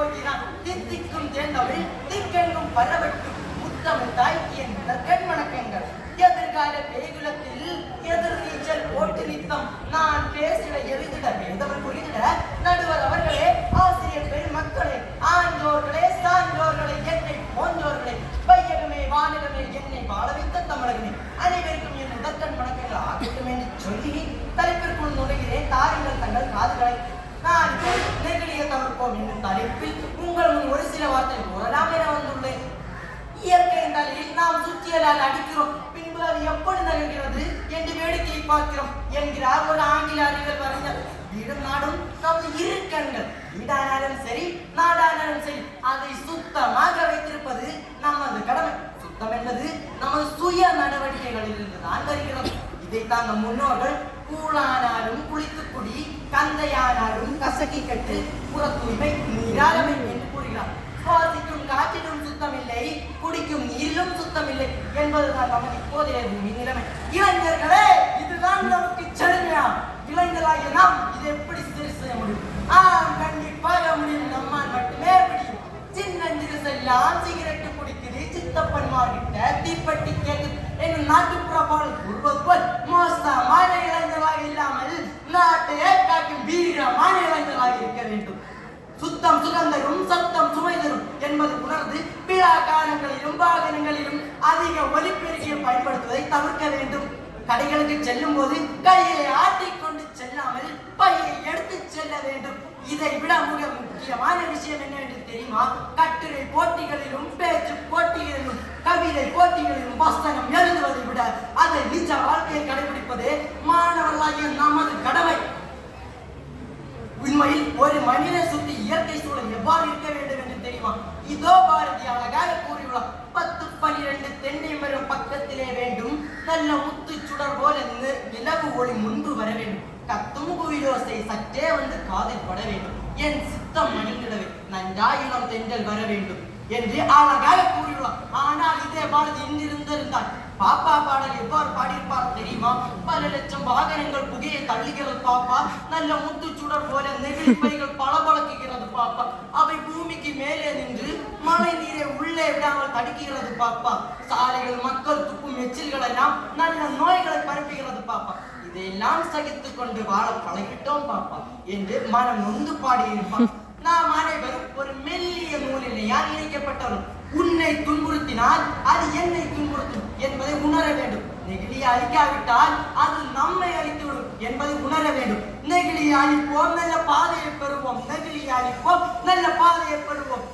போகிறான். தித்திக்கும் தேர்ந்தமிழ் திக்கெங்கும் பரவட்டும் முத்தமிழ்தாய் என் முதற்கண் வணக்கங்கள். எதிர்கால பேகுலத்தில் எதிர் நீச்சல் போட்டு நித்தம் நான் பேசிட எரிதிட வேந்தவர் புரிந்திட நடுவர் அவர்களே, ஆசிரியர் பெருமக்களே, ஆண்டோர்களே, சான்றோர்களே, என்னை போன்றோர்களே, வையகமே வானகமே, என்னை வாழ வைத்த தமிழகமே, அனைவருக்கும் என் முதற்கண் வணக்கங்கள் ஆகட்டும் என்று சொல்லி தலைப்பிற்குள் நுழைகிறேன். தாருங்கள் தங்கள் காதுகளை. நான் நெகிழிய தவிர்ப்போம் என்னும் தலைப்பில் உங்கள் முன் ஒரு சில வார்த்தைகள் கூறலாம் என வந்துள்ளேன். இயற்கையின் தலையில் நாம் சுத்தியலால் அடிக்கிறோம், பின்பு அது எப்படி நகர்கிறது என்று வேடிக்கையை பார்க்கிறோம் என்கிறார் ஒரு ஆங்கில அறிவியல் அறிஞர். வீடும் நாடும் நமது இரு கண்கள். வீடானாலும் சரி, நாடானாலும் சரி, அதை சுத்தமாக வைத்திருப்பது நமது கடமை. சுத்தம் என்பது நமது சுய நடவடிக்கைகளில் இருந்து தான் வருகிறது. இதைத்தான் நம் முன்னோர்கள் கூழானாலும் குளித்து குடி, கந்தையானாலும் கசக்கி கட்டு, புற தூய்மை நீராளமை என்று கூறுகிறார். சுவாசிக்கும் காற்றிலும் சுத்தமில்லை, குடிக்கும் நீரிலும் சுத்தமில்லை என்பதுதான் நமக்கு இப்போதைய நிலைமை. இளைஞர்களே, இதுதான் நமக்கு செழுமையா? இளைஞராகிய நாம் இதை எப்படி சரி செய்ய முடியும்? கண்டிப்பாக முடியும். நம்மால் மட்டுமே முடியும். சின்னஞ்சிறு செல்லாம் சிகரெட்டு குடிக்குது, சித்தப்பன்மார்கிட்ட தீப்பெட்டி கேட்டு என்னும் நாட்டுப்புற பாடல் கூறுவது போல் மோசமான இளைஞராக இல்லாமல் நாட்டையே காக்கும் வீரமான இளைஞராக இருக்க வேண்டும். சுத்தம் சுகந்தரும் சத்தம் சுமை தரும் என்பது உணர்ந்து விழா காலங்களிலும் வாகனங்களிலும் அதிக ஒலிபெருக்கியை பயன்படுத்துவதை தவிர்க்க வேண்டும். கடைகளுக்கு செல்லும் போது கையை ஆட்டிக்கொண்டு செல்லாமல் பையை எடுத்து செல்ல வேண்டும். இதை விட மிக முக்கியமான விஷயம் என்னவென்று தெரியுமா? கட்டுரை போட்டிகளிலும் பேச்சு போட்டிகளிலும் கவிதை போட்டிகளிலும் வசனம் எழுதுவதை விட அதை நிஜ வாழ்க்கையை கடைபிடிப்பதே மாணவர்களாகிய நமது கடமை. உண்மையில் ஒரு மனிதனை சுற்றி இயற்கை சூழல் எவ்வாறு இருக்க வேண்டும் என்று தெரியுமா? இதோ பாரதி அழகாக கூறியுள்ளார். 10-12 தென்னை மரம் பக்கத்திலே வேண்டும், நல்ல முத்து சுடர் போல நிலவு ஒளி முன்பு வர வேண்டும், கத்தும் குயிலோசை சற்றே வந்து காதில் பட வேண்டும், என் சித்தம் மணிந்திடவே நன்றாயினம் தென்றல் வர வேண்டும் என்று அழகாக கூறியுள்ளார். ஆனால் இதே பாரதி இங்கிருந்திருந்தால் பாப்பா பாடல் எவ்வாறு பாடியிருப்பார் தெரியுமா? பல லட்சம் வாகனங்கள் புகையை தள்ளுகிறது பாப்பா, நல்ல முத்து சுடர் போல நெகிழ்ப்பைகள் பளபளக்குகிறது பாப்பா, அவை பூமிக்கு மேலே நின்று மழை நீரை உள்ளே விடாமல் தடுக்கிறது பாப்பா, சாலைகள் மக்கள் துப்பும் எச்சில்கள் எல்லாம் நல்ல நோய்களை பரப்புகிறது பாப்பா, இதையெல்லாம் சகித்துக் கொண்டு வாழ பழகிட்டோம் பாப்பா என்று மனம் நொந்து பாடியிருப்பார். நாம் அனைவரும் ஒரு மெல்லிய நூலிலேயா இணைக்கப்பட்டவரும். உன்னை துன்புறுத்தினால் அது என்னை துன்புறுத்தும் என்பதை உணர வேண்டும். நெகிழியை அழிக்காவிட்டால் அது நம்மை அழித்துவிடும் என்பதை உணர வேண்டும். நெகிழியை அழிப்போம், நல்ல பாதையை பெறுவோம். நெகிழியை அழிப்போம், நல்ல பாதையை பெறுவோம்.